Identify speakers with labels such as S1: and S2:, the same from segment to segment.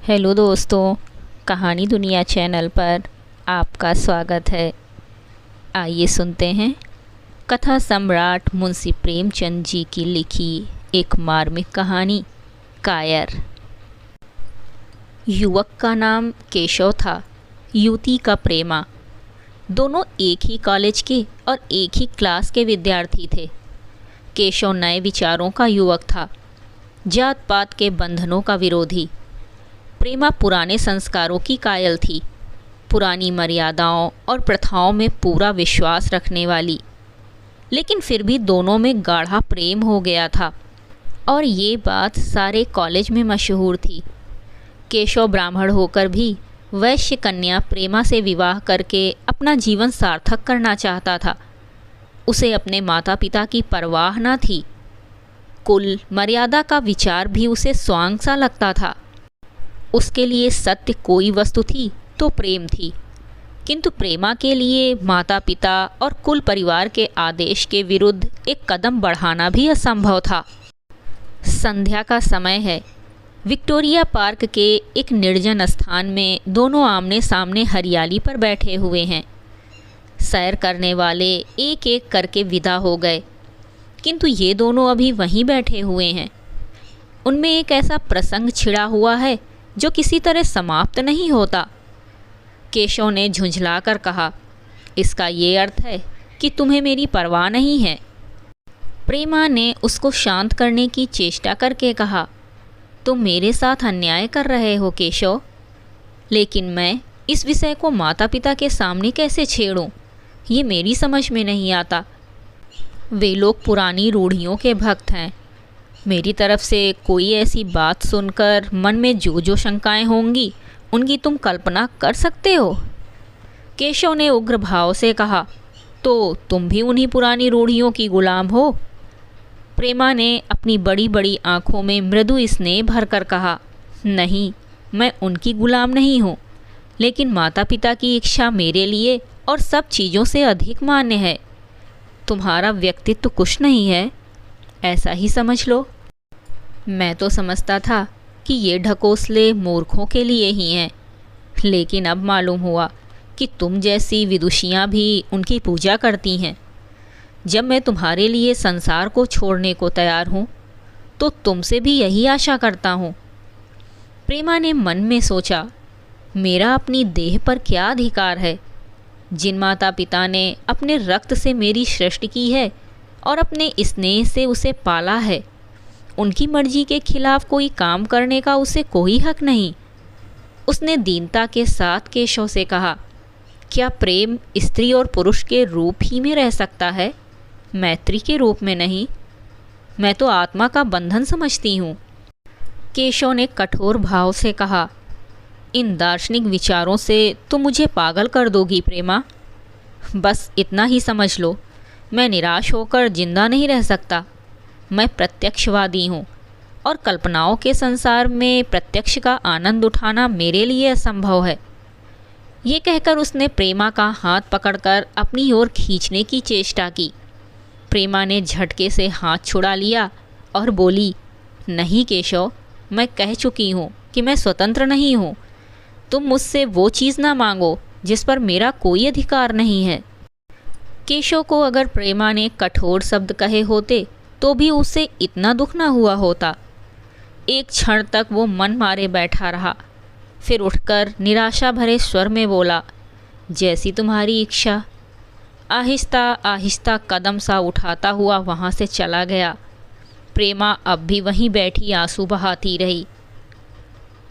S1: Hello दोस्तों, कहानी दुनिया चैनल पर आपका स्वागत है। आइए सुनते हैं कथा सम्राट मुंशी प्रेमचंद जी की लिखी एक मार्मिक कहानी, कायर। युवक का नाम केशव था, युवती का प्रेमा। दोनों एक ही कॉलेज के और एक ही क्लास के विद्यार्थी थे। केशव नए विचारों का युवक था, जात पात के बंधनों का विरोधी। प्रेमा पुराने संस्कारों की कायल थी, पुरानी मर्यादाओं और प्रथाओं में पूरा विश्वास रखने वाली। लेकिन फिर भी दोनों में गाढ़ा प्रेम हो गया था और ये बात सारे कॉलेज में मशहूर थी। केशव ब्राह्मण होकर भी वैश्य कन्या प्रेमा से विवाह करके अपना जीवन सार्थक करना चाहता था। उसे अपने माता पिता की परवाह न थी। कुल मर्यादा का विचार भी उसे स्वांग सा लगता था। उसके लिए सत्य कोई वस्तु थी तो प्रेम थी, किंतु प्रेमा के लिए माता पिता और कुल परिवार के आदेश के विरुद्ध एक कदम बढ़ाना भी असंभव था। संध्या का समय है। विक्टोरिया पार्क के एक निर्जन स्थान में दोनों आमने सामने हरियाली पर बैठे हुए हैं। सैर करने वाले एक एक करके विदा हो गए, किंतु ये दोनों अभी वहीं बैठे हुए हैं। उनमें एक ऐसा प्रसंग छिड़ा हुआ है जो किसी तरह समाप्त नहीं होता। केशव ने झुंझलाकर कहा, इसका ये अर्थ है कि तुम्हें मेरी परवाह नहीं है। प्रेमा ने उसको शांत करने की चेष्टा करके कहा, तुम मेरे साथ अन्याय कर रहे हो केशव, लेकिन मैं इस विषय को माता पिता के सामने कैसे छेड़ूं, ये मेरी समझ में नहीं आता। वे लोग पुरानी रूढ़ियों के भक्त हैं। मेरी तरफ से कोई ऐसी बात सुनकर मन में जो जो शंकाएं होंगी उनकी तुम कल्पना कर सकते हो। केशव ने उग्र भाव से कहा, तो तुम भी उन्हीं पुरानी रूढ़ियों की गुलाम हो। प्रेमा ने अपनी बड़ी बड़ी आंखों में मृदु स्नेह भरकर कहा, नहीं, मैं उनकी गुलाम नहीं हूँ, लेकिन माता पिता की इच्छा मेरे लिए और सब चीज़ों से अधिक मान्य है। तुम्हारा व्यक्तित्व कुछ नहीं है, ऐसा ही समझ लो। मैं तो समझता था कि ये ढकोसले मूर्खों के लिए ही हैं, लेकिन अब मालूम हुआ कि तुम जैसी विदुषियाँ भी उनकी पूजा करती हैं। जब मैं तुम्हारे लिए संसार को छोड़ने को तैयार हूँ तो तुमसे भी यही आशा करता हूँ। प्रेमा ने मन में सोचा, मेरा अपनी देह पर क्या अधिकार है। जिन माता पिता ने अपने रक्त से मेरी सृष्टि की है और अपने स्नेह से उसे पाला है, उनकी मर्जी के खिलाफ कोई काम करने का उसे कोई हक नहीं। उसने दीनता के साथ केशव से कहा, क्या प्रेम स्त्री और पुरुष के रूप ही में रह सकता है, मैत्री के रूप में नहीं? मैं तो आत्मा का बंधन समझती हूँ। केशव ने कठोर भाव से कहा, इन दार्शनिक विचारों से तुम मुझे पागल कर दोगी प्रेमा। बस इतना ही समझ लो, मैं निराश होकर जिंदा नहीं रह सकता। मैं प्रत्यक्षवादी हूँ और कल्पनाओं के संसार में प्रत्यक्ष का आनंद उठाना मेरे लिए असंभव है। ये कहकर उसने प्रेमा का हाथ पकड़कर अपनी ओर खींचने की चेष्टा की। प्रेमा ने झटके से हाथ छुड़ा लिया और बोली, नहीं केशव, मैं कह चुकी हूँ कि मैं स्वतंत्र नहीं हूँ। तुम मुझसे वो चीज़ ना मांगो जिस पर मेरा कोई अधिकार नहीं है। केशव को अगर प्रेमा ने कठोर शब्द कहे होते तो भी उसे इतना दुख ना हुआ होता। एक क्षण तक वो मन मारे बैठा रहा, फिर उठकर निराशा भरे स्वर में बोला, जैसी तुम्हारी इच्छा। आहिस्ता आहिस्ता कदम सा उठाता हुआ वहाँ से चला गया। प्रेमा अब भी वहीं बैठी आंसू बहाती रही।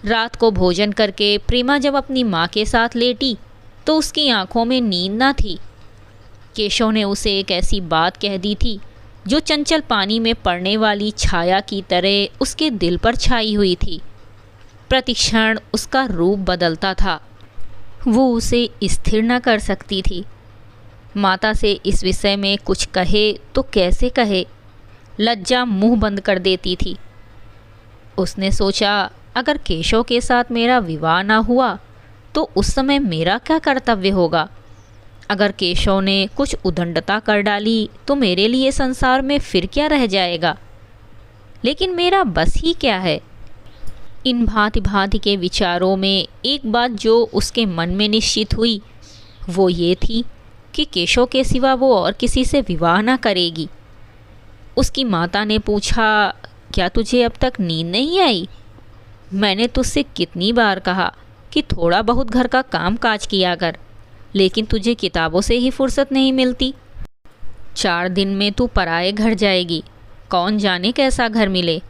S1: रात को भोजन करके प्रेमा जब अपनी माँ के साथ लेटी तो उसकी आंखों में नींद ना थी। केशव ने उसे एक ऐसी बात कह दी थी जो चंचल पानी में पड़ने वाली छाया की तरह उसके दिल पर छाई हुई थी। प्रतिक्षण उसका रूप बदलता था। वो उसे स्थिर न कर सकती थी। माता से इस विषय में कुछ कहे तो कैसे कहे, लज्जा मुंह बंद कर देती थी। उसने सोचा, अगर केशव के साथ मेरा विवाह ना हुआ तो उस समय मेरा क्या कर्तव्य होगा। अगर केशव ने कुछ उदंडता कर डाली तो मेरे लिए संसार में फिर क्या रह जाएगा। लेकिन मेरा बस ही क्या है। इन भांति भांति के विचारों में एक बात जो उसके मन में निश्चित हुई वो ये थी कि केशव के सिवा वो और किसी से विवाह न करेगी। उसकी माता ने पूछा, क्या तुझे अब तक नींद नहीं आई? मैंने तुझसे कितनी बार कहा कि थोड़ा बहुत घर का काम काज किया कर, लेकिन तुझे किताबों से ही फुर्सत नहीं मिलती। 4 दिन में तू पराए घर जाएगी, कौन जाने कैसा घर मिले।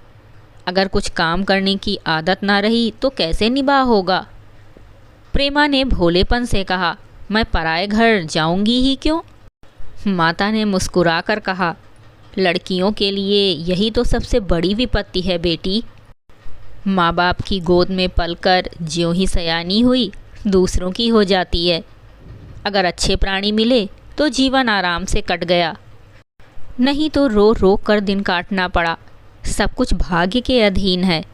S1: अगर कुछ काम करने की आदत ना रही तो कैसे निभा होगा। प्रेमा ने भोलेपन से कहा, मैं पराए घर जाऊंगी ही क्यों? माता ने मुस्कुरा कर कहा, लड़कियों के लिए यही तो सबसे बड़ी विपत्ति है बेटी। माँ बाप की गोद में पलकर ज्यों ही सयानी हुई दूसरों की हो जाती है। अगर अच्छे प्राणी मिले तो जीवन आराम से कट गया, नहीं तो रो रो कर दिन काटना पड़ा। सब कुछ भाग्य के अधीन है।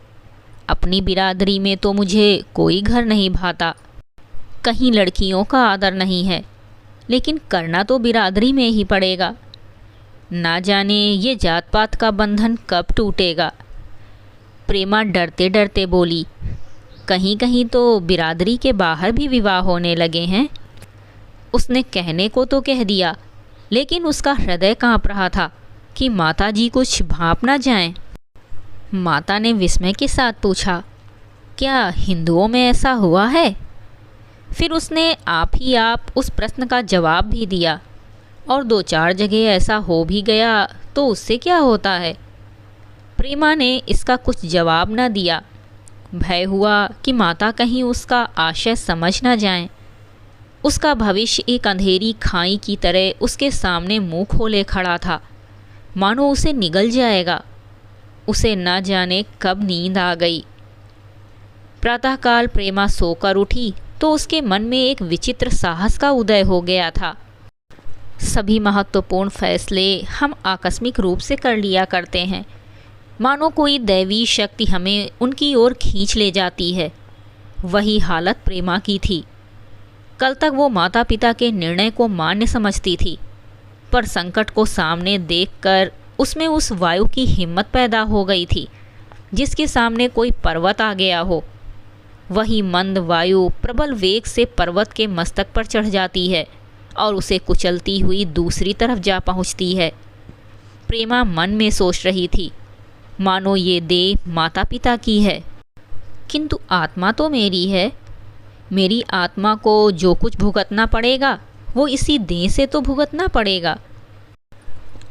S1: अपनी बिरादरी में तो मुझे कोई घर नहीं भाता। कहीं लड़कियों का आदर नहीं है, लेकिन करना तो बिरादरी में ही पड़ेगा। ना जाने ये जात पात का बंधन कब टूटेगा। प्रेमा डरते डरते बोली, कहीं कहीं तो बिरादरी के बाहर भी विवाह होने लगे हैं। उसने कहने को तो कह दिया, लेकिन उसका हृदय कांप रहा था कि माताजी कुछ भांप ना जाएं। माता ने विस्मय के साथ पूछा, क्या हिंदुओं में ऐसा हुआ है? फिर उसने आप ही आप उस प्रश्न का जवाब भी दिया, और 2-4 जगह ऐसा हो भी गया तो उससे क्या होता है। प्रेमा ने इसका कुछ जवाब न दिया। भय हुआ कि माता कहीं उसका आशय समझ न जाएं। उसका भविष्य एक अंधेरी खाई की तरह उसके सामने मुंह खोले खड़ा था, मानो उसे निगल जाएगा। उसे न जाने कब नींद आ गई। प्रातःकाल प्रेमा सोकर उठी तो उसके मन में एक विचित्र साहस का उदय हो गया था। सभी महत्वपूर्ण फैसले हम आकस्मिक रूप से कर लिया करते हैं, मानो कोई दैवी शक्ति हमें उनकी ओर खींच ले जाती है। वही हालत प्रेमा की थी। कल तक वो माता पिता के निर्णय को मान्य समझती थी, पर संकट को सामने देखकर उसमें उस वायु की हिम्मत पैदा हो गई थी जिसके सामने कोई पर्वत आ गया हो। वही मंद वायु प्रबल वेग से पर्वत के मस्तक पर चढ़ जाती है और उसे कुचलती हुई दूसरी तरफ जा पहुंचती है। प्रेमा मन में सोच रही थी, मानो ये देह माता पिता की है, किंतु आत्मा तो मेरी है। मेरी आत्मा को जो कुछ भुगतना पड़ेगा वो इसी देह से तो भुगतना पड़ेगा।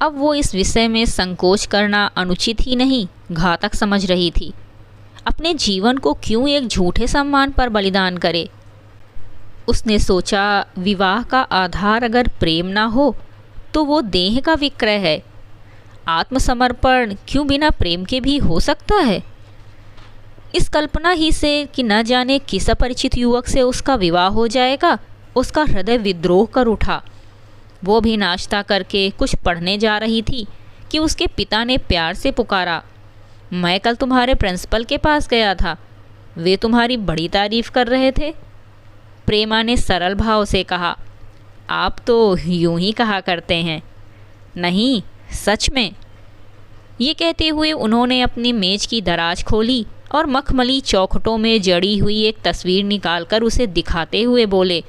S1: अब वो इस विषय में संकोच करना अनुचित ही नहीं, घातक समझ रही थी। अपने जीवन को क्यों एक झूठे सम्मान पर बलिदान करे। उसने सोचा, विवाह का आधार अगर प्रेम ना हो तो वो देह का विक्रय है। आत्मसमर्पण क्यों बिना प्रेम के भी हो सकता है। इस कल्पना ही से कि न जाने किस अपरिचित युवक से उसका विवाह हो जाएगा, उसका हृदय विद्रोह कर उठा। वो भी नाश्ता करके कुछ पढ़ने जा रही थी कि उसके पिता ने प्यार से पुकारा, मैं कल तुम्हारे प्रिंसिपल के पास गया था, वे तुम्हारी बड़ी तारीफ कर रहे थे। प्रेमा ने सरल भाव से कहा, आप तो यूं ही कहा करते हैं। नहीं, सच में। ये कहते हुए उन्होंने अपनी मेज की दराज खोली और मखमली चौखटों में जड़ी हुई एक तस्वीर निकालकर उसे दिखाते हुए बोले,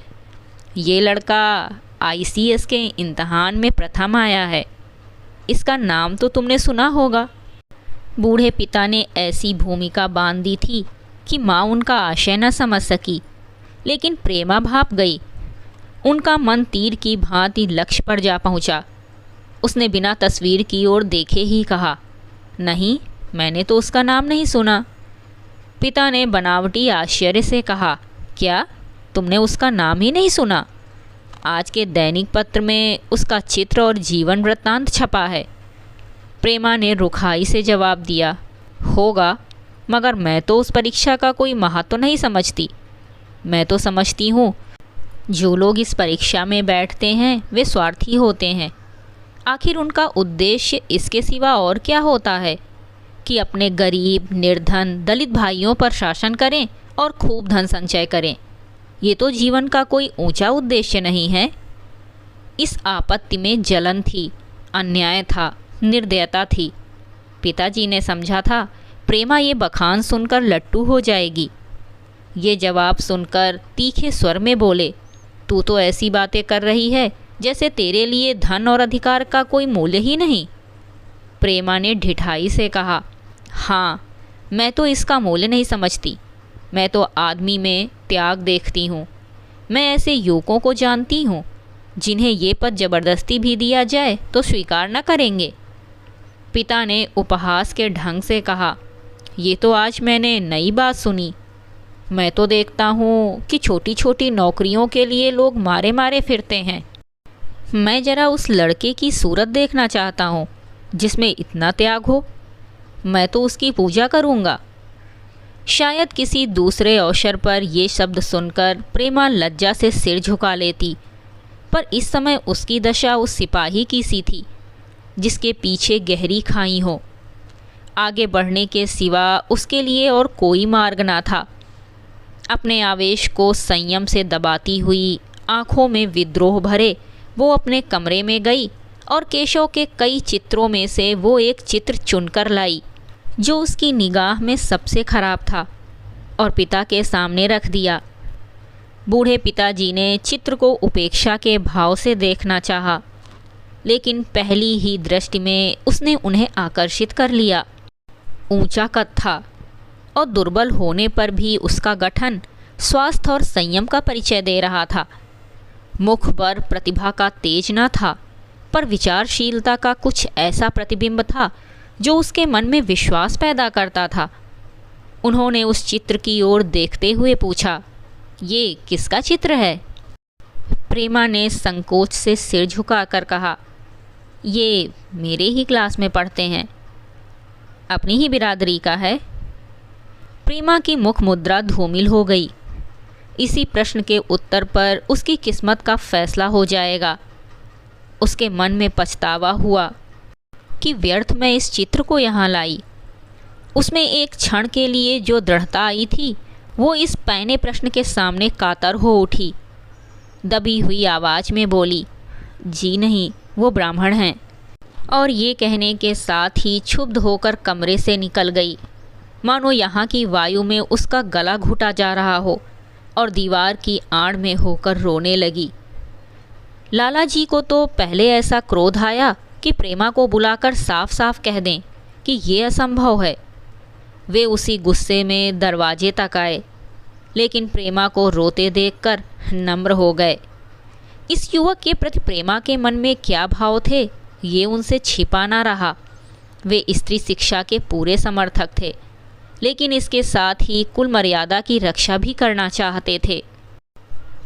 S1: ये लड़का ICS के इम्तहान में प्रथम आया है। इसका नाम तो तुमने सुना होगा। बूढ़े पिता ने ऐसी भूमिका बांध दी थी कि माँ उनका आशय न समझ सकी, लेकिन प्रेमा भाप गई। उनका मन तीर की भांति लक्ष्य पर जा पहुँचा। उसने बिना तस्वीर की ओर देखे ही कहा, नहीं, मैंने तो उसका नाम नहीं सुना। पिता ने बनावटी आश्चर्य से कहा, क्या तुमने उसका नाम ही नहीं सुना? आज के दैनिक पत्र में उसका चित्र और जीवन वृत्तांत छपा है। प्रेमा ने रुखाई से जवाब दिया, होगा, मगर मैं तो उस परीक्षा का कोई महत्व नहीं समझती। मैं तो समझती हूँ जो लोग इस परीक्षा में बैठते हैं वे स्वार्थी होते हैं। आखिर उनका उद्देश्य इसके सिवा और क्या होता है कि अपने गरीब, निर्धन, दलित भाइयों पर शासन करें और खूब धन संचय करें। ये तो जीवन का कोई ऊंचा उद्देश्य नहीं है। इस आपत्ति में जलन थी, अन्याय था, निर्दयता थी। पिताजी ने समझा था प्रेमा ये बखान सुनकर लट्टू हो जाएगी। ये जवाब सुनकर तीखे स्वर में बोले, तू तो ऐसी बातें कर रही है जैसे तेरे लिए धन और अधिकार का कोई मूल्य ही नहीं। प्रेमा ने ढिठाई से कहा, हाँ, मैं तो इसका मूल्य नहीं समझती। मैं तो आदमी में त्याग देखती हूँ। मैं ऐसे युवकों को जानती हूँ जिन्हें ये पद जबरदस्ती भी दिया जाए तो स्वीकार न करेंगे। पिता ने उपहास के ढंग से कहा, ये तो आज मैंने नई बात सुनी। मैं तो देखता हूँ कि छोटी छोटी नौकरियों के लिए लोग मारे मारे फिरते हैं। मैं ज़रा उस लड़के की सूरत देखना चाहता हूँ जिसमें इतना त्याग हो। मैं तो उसकी पूजा करूँगा। शायद किसी दूसरे अवसर पर ये शब्द सुनकर प्रेमा लज्जा से सिर झुका लेती, पर इस समय उसकी दशा उस सिपाही की सी थी जिसके पीछे गहरी खाई हो। आगे बढ़ने के सिवा उसके लिए और कोई मार्ग ना था। अपने आवेश को संयम से दबाती हुई, आँखों में विद्रोह भरे, वो अपने कमरे में गई और केशव के कई चित्रों में से वो एक चित्र चुनकर लाई जो उसकी निगाह में सबसे खराब था और पिता के सामने रख दिया। बूढ़े पिताजी ने चित्र को उपेक्षा के भाव से देखना चाहा, लेकिन पहली ही दृष्टि में उसने उन्हें आकर्षित कर लिया। ऊंचा कद था और दुर्बल होने पर भी उसका गठन स्वास्थ्य और संयम का परिचय दे रहा था। मुख पर प्रतिभा का तेज न था, पर विचारशीलता का कुछ ऐसा प्रतिबिंब था जो उसके मन में विश्वास पैदा करता था। उन्होंने उस चित्र की ओर देखते हुए पूछा, ये किसका चित्र है? प्रेमा ने संकोच से सिर झुकाकर कहा, ये मेरे ही क्लास में पढ़ते हैं। अपनी ही बिरादरी का है? प्रेमा की मुख मुद्रा धूमिल हो गई। इसी प्रश्न के उत्तर पर उसकी किस्मत का फैसला हो जाएगा। उसके मन में पछतावा हुआ कि व्यर्थ में इस चित्र को यहाँ लाई। उसमें एक क्षण के लिए जो दृढ़ता आई थी वो इस पैने प्रश्न के सामने कातर हो उठी। दबी हुई आवाज़ में बोली, जी नहीं, वो ब्राह्मण हैं। और ये कहने के साथ ही क्षुब्ध होकर कमरे से निकल गई, मानो यहाँ की वायु में उसका गला घुटा जा रहा हो, और दीवार की आड़ में होकर रोने लगी। लाला जी को तो पहले ऐसा क्रोध आया कि प्रेमा को बुलाकर साफ साफ कह दें कि ये असंभव है। वे उसी गुस्से में दरवाजे तक आए, लेकिन प्रेमा को रोते देखकर नम्र हो गए। इस युवक के प्रति प्रेमा के मन में क्या भाव थे ये उनसे छिपा ना रहा। वे स्त्री शिक्षा के पूरे समर्थक थे, लेकिन इसके साथ ही कुल मर्यादा की रक्षा भी करना चाहते थे।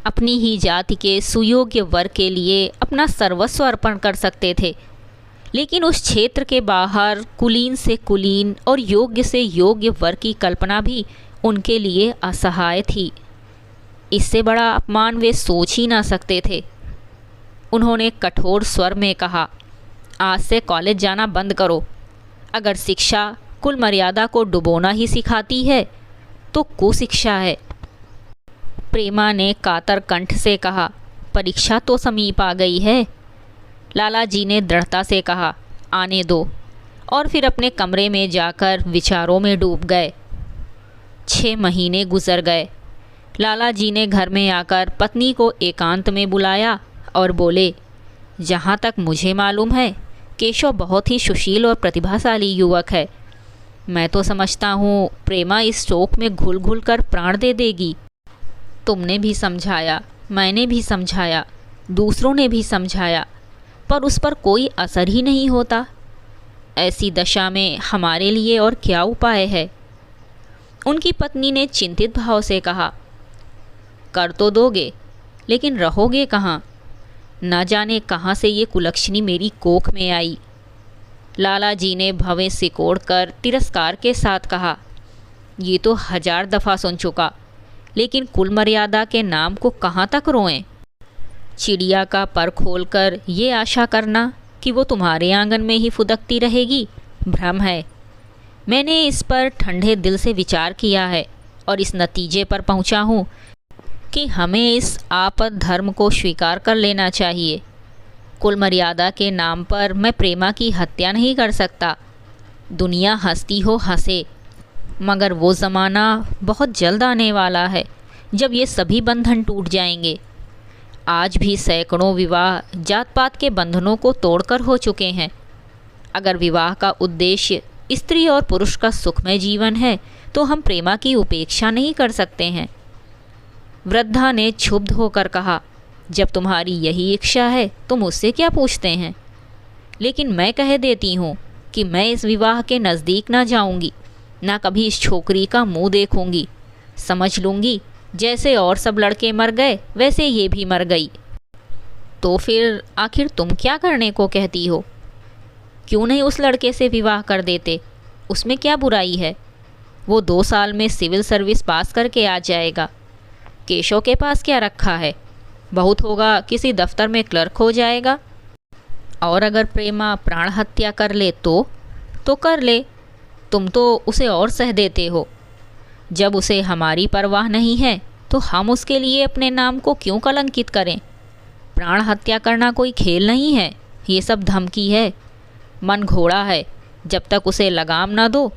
S1: अपनी ही जाति के सुयोग्य वर के लिए अपना सर्वस्व अर्पण कर सकते थे, लेकिन उस क्षेत्र के बाहर कुलीन से कुलीन और योग्य से योग्य वर की कल्पना भी उनके लिए असहाय थी। इससे बड़ा अपमान वे सोच ही ना सकते थे। उन्होंने कठोर स्वर में कहा, आज से कॉलेज जाना बंद करो। अगर शिक्षा कुल मर्यादा को डुबोना ही सिखाती है तो कुशिक्षा है। प्रेमा ने कातर कंठ से कहा, परीक्षा तो समीप आ गई है। लाला जी ने दृढ़ता से कहा, आने दो, और फिर अपने कमरे में जाकर विचारों में डूब गए। 6 महीने गुजर गए। लाला जी ने घर में आकर पत्नी को एकांत में बुलाया और बोले, जहाँ तक मुझे मालूम है केशव बहुत ही सुशील और प्रतिभाशाली युवक है। मैं तो समझता हूँ प्रेमा इस शोक में घुल घुल कर प्राण दे देगी। तुमने भी समझाया, मैंने भी समझाया, दूसरों ने भी समझाया, पर उस पर कोई असर ही नहीं होता। ऐसी दशा में हमारे लिए और क्या उपाय है? उनकी पत्नी ने चिंतित भाव से कहा, कर तो दोगे, लेकिन रहोगे कहाँ? न जाने कहाँ से ये कुलक्षणी मेरी कोख में आई। लाला जी ने भवें सिकोड़ कर तिरस्कार के साथ कहा, ये तो 1000 दफ़ा सुन चुका, लेकिन कुल मर्यादा के नाम को कहाँ तक रोएं? चिड़िया का पर खोलकर ये आशा करना कि वो तुम्हारे आंगन में ही फुदकती रहेगी भ्रम है। मैंने इस पर ठंडे दिल से विचार किया है और इस नतीजे पर पहुंचा हूँ कि हमें इस आपद धर्म को स्वीकार कर लेना चाहिए। कुल मर्यादा के नाम पर मैं प्रेमा की हत्या नहीं कर सकता। दुनिया हंसती हो हंसे, मगर वो ज़माना बहुत जल्द आने वाला है जब ये सभी बंधन टूट जाएंगे। आज भी सैकड़ों विवाह जात पात के बंधनों को तोड़कर हो चुके हैं। अगर विवाह का उद्देश्य स्त्री और पुरुष का सुखमय जीवन है तो हम प्रेमा की उपेक्षा नहीं कर सकते हैं। वृद्धा ने क्षुब्ध होकर कहा, जब तुम्हारी यही इच्छा है तो मुझसे क्या पूछते हैं? लेकिन मैं कह देती हूँ कि मैं इस विवाह के नज़दीक ना जाऊँगी, ना कभी इस छोकरी का मुंह देखूँगी। समझ लूँगी जैसे और सब लड़के मर गए वैसे ये भी मर गई। तो फिर आखिर तुम क्या करने को कहती हो? क्यों नहीं उस लड़के से विवाह कर देते? उसमें क्या बुराई है? वो 2 साल में सिविल सर्विस पास करके आ जाएगा। केशव के पास क्या रखा है? बहुत होगा किसी दफ्तर में क्लर्क हो जाएगा। और अगर प्रेमा प्राण हत्या कर ले तो कर ले। तुम तो उसे और सह देते हो। जब उसे हमारी परवाह नहीं है तो हम उसके लिए अपने नाम को क्यों कलंकित करें? प्राण हत्या करना कोई खेल नहीं है, ये सब धमकी है। मन घोड़ा है, जब तक उसे लगाम ना दो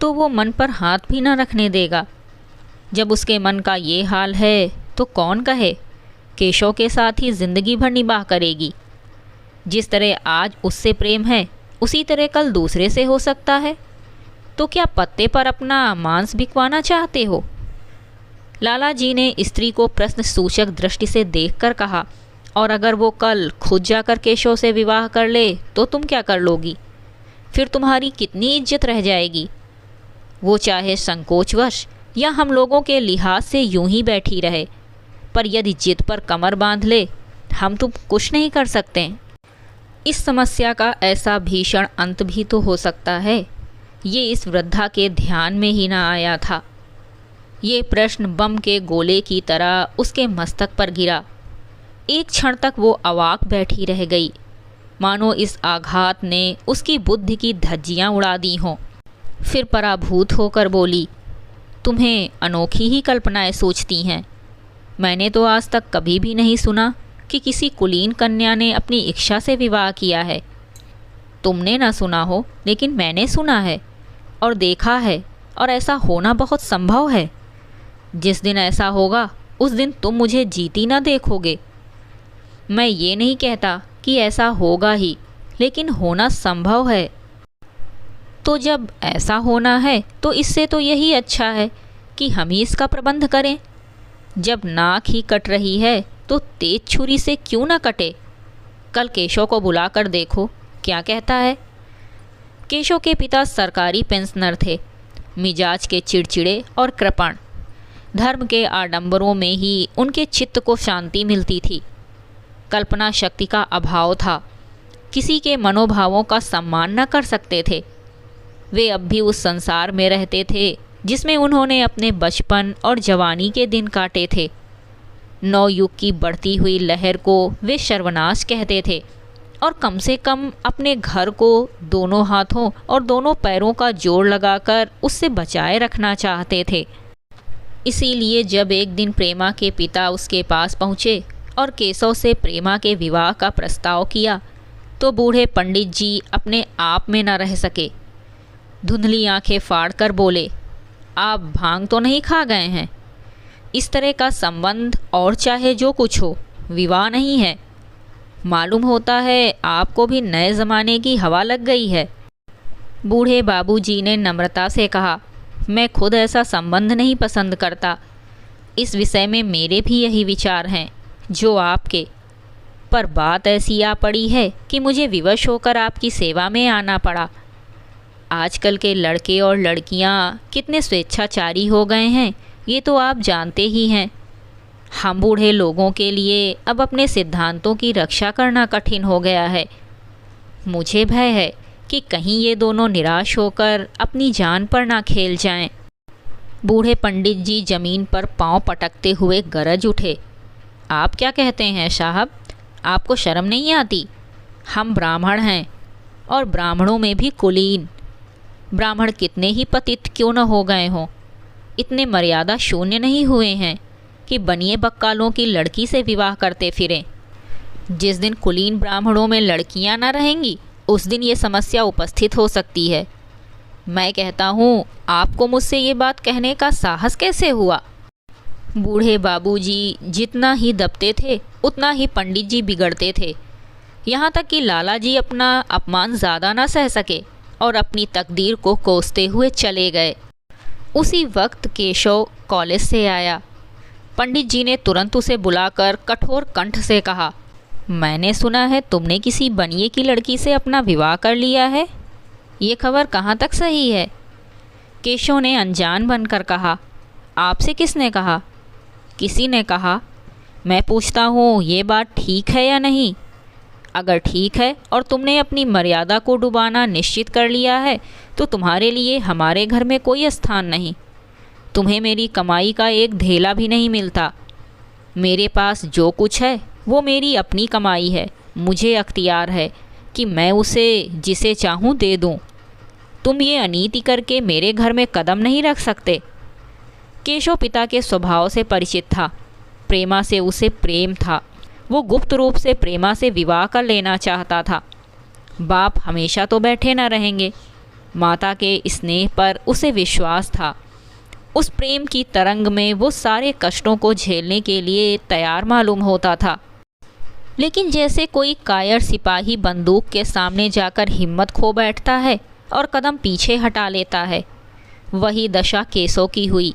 S1: तो वो मन पर हाथ भी ना रखने देगा। जब उसके मन का ये हाल है तो कौन कहे केशव के साथ ही जिंदगी भर निभाह करेगी। जिस तरह आज उससे प्रेम है उसी तरह कल दूसरे से हो सकता है। तो क्या पत्ते पर अपना मांस बिकवाना चाहते हो? लाला जी ने स्त्री को प्रश्न सूचक दृष्टि से देखकर कहा, और अगर वो कल खुद जाकर केशव से विवाह कर ले तो तुम क्या कर लोगी? फिर तुम्हारी कितनी इज्जत रह जाएगी? वो चाहे संकोचवश या हम लोगों के लिहाज से यूं ही बैठी रहे, पर यदि जिद पर कमर बांध ले हम तुम कुछ नहीं कर सकते। इस समस्या का ऐसा भीषण अंत भी तो हो सकता है, ये इस वृद्धा के ध्यान में ही ना आया था। ये प्रश्न बम के गोले की तरह उसके मस्तक पर गिरा। एक क्षण तक वो अवाक बैठी रह गई, मानो इस आघात ने उसकी बुद्धि की धज्जियां उड़ा दी हों। फिर पराभूत होकर बोली, तुम्हें अनोखी ही कल्पनाएं सोचती हैं। मैंने तो आज तक कभी भी नहीं सुना कि किसी कुलीन कन्या ने अपनी इच्छा से विवाह किया है। तुमने ना सुना हो, लेकिन मैंने सुना है और देखा है, और ऐसा होना बहुत संभव है। जिस दिन ऐसा होगा उस दिन तुम मुझे जीती ना देखोगे। मैं ये नहीं कहता कि ऐसा होगा ही, लेकिन होना संभव है। तो जब ऐसा होना है तो इससे तो यही अच्छा है कि हम ही इसका प्रबंध करें। जब नाक ही कट रही है तो तेज छुरी से क्यों ना कटे? कल केशव को बुलाकर देखो क्या कहता है। केशव के पिता सरकारी पेंशनर थे, मिजाज के चिड़चिड़े और कृपण। धर्म के आडंबरों में ही उनके चित्त को शांति मिलती थी। कल्पना शक्ति का अभाव था, किसी के मनोभावों का सम्मान न कर सकते थे। वे अब भी उस संसार में रहते थे जिसमें उन्होंने अपने बचपन और जवानी के दिन काटे थे। नवयुग की बढ़ती हुई लहर को वे सर्वनाश कहते थे, और कम से कम अपने घर को दोनों हाथों और दोनों पैरों का जोड़ लगाकर उससे बचाए रखना चाहते थे। इसीलिए जब एक दिन प्रेमा के पिता उसके पास पहुँचे और केशव से प्रेमा के विवाह का प्रस्ताव किया तो बूढ़े पंडित जी अपने आप में न रह सके। धुंधली आंखें फाड़कर बोले, आप भांग तो नहीं खा गए हैं? इस तरह का संबंध और चाहे जो कुछ हो, विवाह नहीं है। मालूम होता है आपको भी नए ज़माने की हवा लग गई है। बूढ़े बाबूजी ने नम्रता से कहा, मैं खुद ऐसा संबंध नहीं पसंद करता। इस विषय में मेरे भी यही विचार हैं जो आपके, पर बात ऐसी आ पड़ी है कि मुझे विवश होकर आपकी सेवा में आना पड़ा। आजकल के लड़के और लड़कियां कितने स्वेच्छाचारी हो गए हैं, ये तो आप जानते ही हैं। हम बूढ़े लोगों के लिए अब अपने सिद्धांतों की रक्षा करना कठिन हो गया है। मुझे भय है कि कहीं ये दोनों निराश होकर अपनी जान पर ना खेल जाएं। बूढ़े पंडित जी जमीन पर पांव पटकते हुए गरज उठे, आप क्या कहते हैं साहब? आपको शर्म नहीं आती? हम ब्राह्मण हैं, और ब्राह्मणों में भी कुलीन। ब्राह्मण कितने ही पतित क्यों न हो गए हों, इतने मर्यादा शून्य नहीं हुए हैं कि बनिए बक्कालों की लड़की से विवाह करते फिरें। जिस दिन कुलीन ब्राह्मणों में लड़कियां न रहेंगी उस दिन ये समस्या उपस्थित हो सकती है। मैं कहता हूँ, आपको मुझसे ये बात कहने का साहस कैसे हुआ? बूढ़े बाबूजी जितना ही दबते थे उतना ही पंडित जी बिगड़ते थे। यहाँ तक कि लाला जी अपना अपमान ज़्यादा ना सह सके और अपनी तकदीर को कोसते हुए चले गए। उसी वक्त केशव कॉलेज से आया। पंडित जी ने तुरंत उसे बुलाकर कठोर कंठ से कहा, मैंने सुना है तुमने किसी बनिए की लड़की से अपना विवाह कर लिया है। ये खबर कहाँ तक सही है? केशव ने अनजान बनकर कहा, आपसे किसने कहा? किसी ने कहा। मैं पूछता हूँ, ये बात ठीक है या नहीं? अगर ठीक है और तुमने अपनी मर्यादा को डुबाना निश्चित कर लिया है तो तुम्हारे लिए हमारे घर में कोई स्थान नहीं। तुम्हें मेरी कमाई का एक धेला भी नहीं मिलता। मेरे पास जो कुछ है वो मेरी अपनी कमाई है। मुझे अख्तियार है कि मैं उसे जिसे चाहूँ दे दूँ। तुम ये अनीति करके मेरे घर में कदम नहीं रख सकते। केशव पिता के स्वभाव से परिचित था। प्रेमा से उसे प्रेम था। वो गुप्त रूप से प्रेमा से विवाह कर लेना चाहता था। बाप हमेशा तो बैठे न रहेंगे। माता के स्नेह पर उसे विश्वास था। उस प्रेम की तरंग में वो सारे कष्टों को झेलने के लिए तैयार मालूम होता था। लेकिन जैसे कोई कायर सिपाही बंदूक के सामने जाकर हिम्मत खो बैठता है और कदम पीछे हटा लेता है, वही दशा केशव की हुई।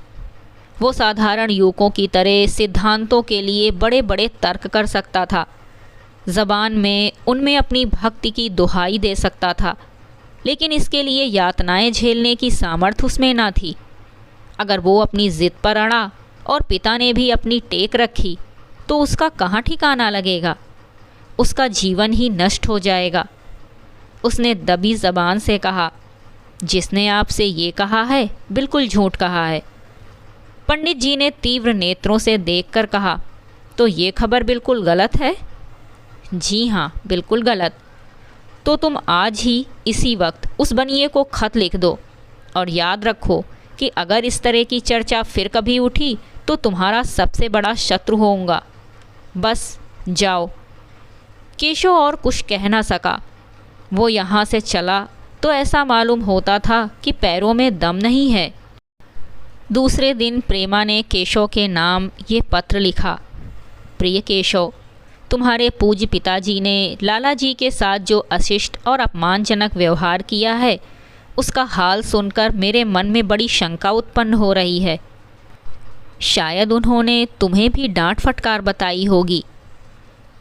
S1: वो साधारण युवकों की तरह सिद्धांतों के लिए बड़े बड़े तर्क कर सकता था। ज़बान में उनमें अपनी भक्ति की दुहाई दे सकता था, लेकिन इसके लिए यातनाएं झेलने की सामर्थ्य उसमें ना थी। अगर वो अपनी ज़िद पर अड़ा और पिता ने भी अपनी टेक रखी तो उसका कहाँ ठिकाना लगेगा? उसका जीवन ही नष्ट हो जाएगा। उसने दबी ज़बान से कहा, जिसने आपसे ये कहा है बिल्कुल झूठ कहा है। पंडित जी ने तीव्र नेत्रों से देखकर कहा, तो ये खबर बिल्कुल गलत है? जी हाँ, बिल्कुल गलत। तो तुम आज ही इसी वक्त उस बनिए को खत लिख दो और याद रखो कि अगर इस तरह की चर्चा फिर कभी उठी तो तुम्हारा सबसे बड़ा शत्रु होऊंगा। बस जाओ। केशव और कुछ कह ना सका। वो यहाँ से चला तो ऐसा मालूम होता था कि पैरों में दम नहीं है। दूसरे दिन प्रेमा ने केशव के नाम ये पत्र लिखा। प्रिय केशव, तुम्हारे पूज्य पिताजी ने लाला जी के साथ जो अशिष्ट और अपमानजनक व्यवहार किया है उसका हाल सुनकर मेरे मन में बड़ी शंका उत्पन्न हो रही है। शायद उन्होंने तुम्हें भी डांट फटकार बताई होगी।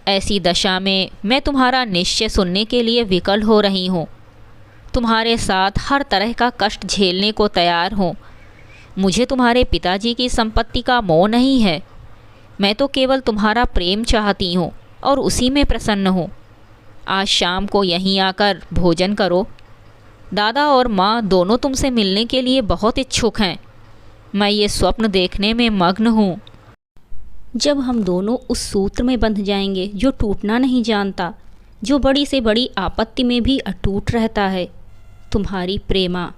S1: ऐसी दशा में मैं तुम्हारा निश्चय सुनने के लिए विकल हो रही हूँ। तुम्हारे साथ हर तरह का कष्ट झेलने को तैयार हूँ। मुझे तुम्हारे पिताजी की संपत्ति का मोह नहीं है। मैं तो केवल तुम्हारा प्रेम चाहती हूँ और उसी में प्रसन्न हूँ। आज शाम को यहीं आकर भोजन करो। दादा और माँ दोनों तुमसे मिलने के लिए बहुत इच्छुक हैं। मैं ये स्वप्न देखने में मग्न हूँ। जब हम दोनों उस सूत्र में बंध जाएंगे जो टूटना नहीं जानता, जो बड़ी से बड़ी आपत्ति में भी अटूट रहता है। तुम्हारी प्रेमा।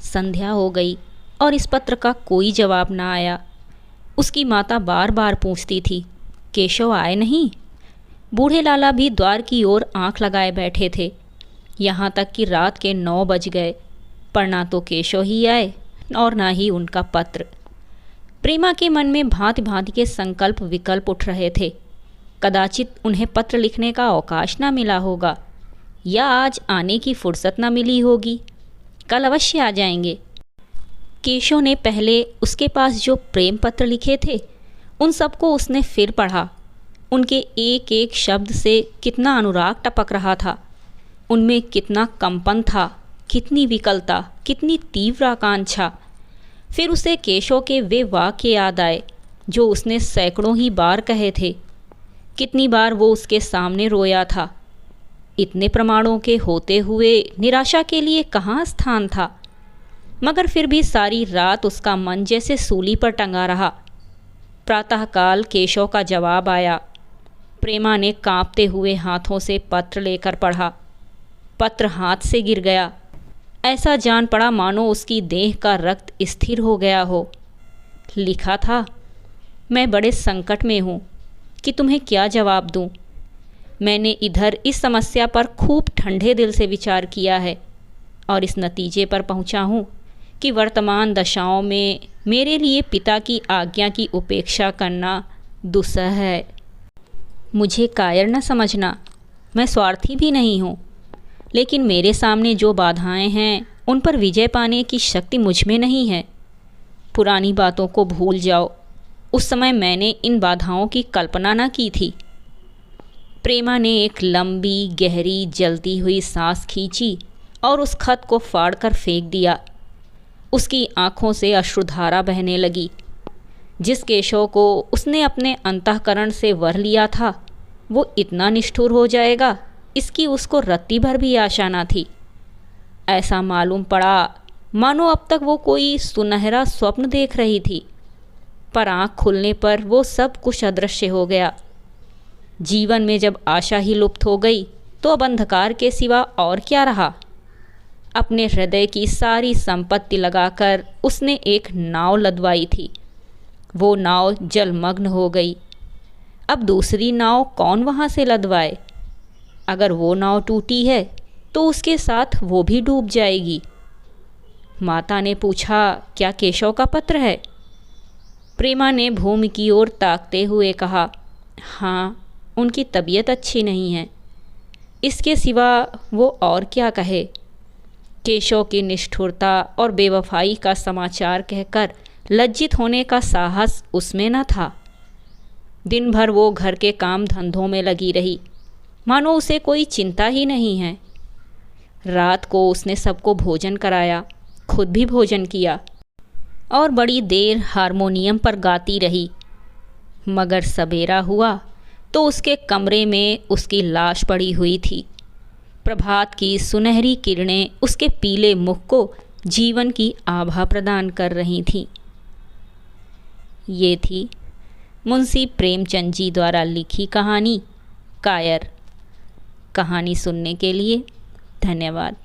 S1: संध्या हो गई और इस पत्र का कोई जवाब ना आया। उसकी माता बार बार पूछती थी, केशव आए नहीं? बूढ़े लाला भी द्वार की ओर आंख लगाए बैठे थे। यहाँ तक कि रात के 9 बज गए, पर ना तो केशव ही आए और ना ही उनका पत्र। प्रेमा के मन में भांति भांति के संकल्प विकल्प उठ रहे थे। कदाचित उन्हें पत्र लिखने का अवकाश ना मिला होगा, या आज आने की फुर्सत ना मिली होगी। कल अवश्य आ जाएंगे। केशव ने पहले उसके पास जो प्रेम पत्र लिखे थे उन सबको उसने फिर पढ़ा। उनके एक एक शब्द से कितना अनुराग टपक रहा था। उनमें कितना कंपन था, कितनी विकलता, कितनी तीव्र आकांक्षा। फिर उसे केशव के वे वाक्य याद आए जो उसने सैकड़ों ही बार कहे थे। कितनी बार वो उसके सामने रोया था। इतने प्रमाणों के होते हुए निराशा के लिए कहाँ स्थान था। मगर फिर भी सारी रात उसका मन जैसे सूली पर टंगा रहा। प्रातःकाल केशव का जवाब आया। प्रेमा ने कांपते हुए हाथों से पत्र लेकर पढ़ा। पत्र हाथ से गिर गया। ऐसा जान पड़ा मानो उसकी देह का रक्त स्थिर हो गया हो। लिखा था, मैं बड़े संकट में हूँ कि तुम्हें क्या जवाब दूँ। मैंने इधर इस समस्या पर खूब ठंडे दिल से विचार किया है। और इस नतीजे पर पहुंचा हूँ कि वर्तमान दशाओं में मेरे लिए पिता की आज्ञा की उपेक्षा करना दुस्सह है। मुझे कायर न समझना, मैं स्वार्थी भी नहीं हूँ, लेकिन मेरे सामने जो बाधाएं हैं उन पर विजय पाने की शक्ति मुझ में नहीं है। पुरानी बातों को भूल जाओ, उस समय मैंने इन बाधाओं की कल्पना न की थी। प्रेमा ने एक लंबी गहरी जलती हुई सांस खींची और उस खत को फाड़कर फेंक दिया। उसकी आंखों से अश्रुधारा बहने लगी। जिस केशव को उसने अपने अंतःकरण से वर लिया था वो इतना निष्ठुर हो जाएगा, इसकी उसको रत्ती भर भी आशा न थी। ऐसा मालूम पड़ा मानो अब तक वो कोई सुनहरा स्वप्न देख रही थी, पर आँख खुलने पर वो सब कुछ अदृश्य हो गया। जीवन में जब आशा ही लुप्त हो गई तो अब अंधकार के सिवा और क्या रहा। अपने हृदय की सारी संपत्ति लगाकर उसने एक नाव लदवाई थी। वो नाव जलमग्न हो गई। अब दूसरी नाव कौन वहाँ से लदवाए? अगर वो नाव टूटी है तो उसके साथ वो भी डूब जाएगी। माता ने पूछा, क्या केशव का पत्र है? प्रेमा ने भूमि की ओर ताकते हुए कहा, हाँ, उनकी तबीयत अच्छी नहीं है। इसके सिवा वो और क्या कहे। केशव की निष्ठुरता और बेवफाई का समाचार कहकर लज्जित होने का साहस उसमें न था। दिन भर वो घर के काम धंधों में लगी रही, मानो उसे कोई चिंता ही नहीं है। रात को उसने सबको भोजन कराया, खुद भी भोजन किया और बड़ी देर हारमोनियम पर गाती रही। मगर सवेरा हुआ तो उसके कमरे में उसकी लाश पड़ी हुई थी। प्रभात की सुनहरी किरणें उसके पीले मुख को जीवन की आभा प्रदान कर रही थीं। ये थी मुंशी प्रेमचंद जी द्वारा लिखी कहानी कायर। कहानी सुनने के लिए धन्यवाद।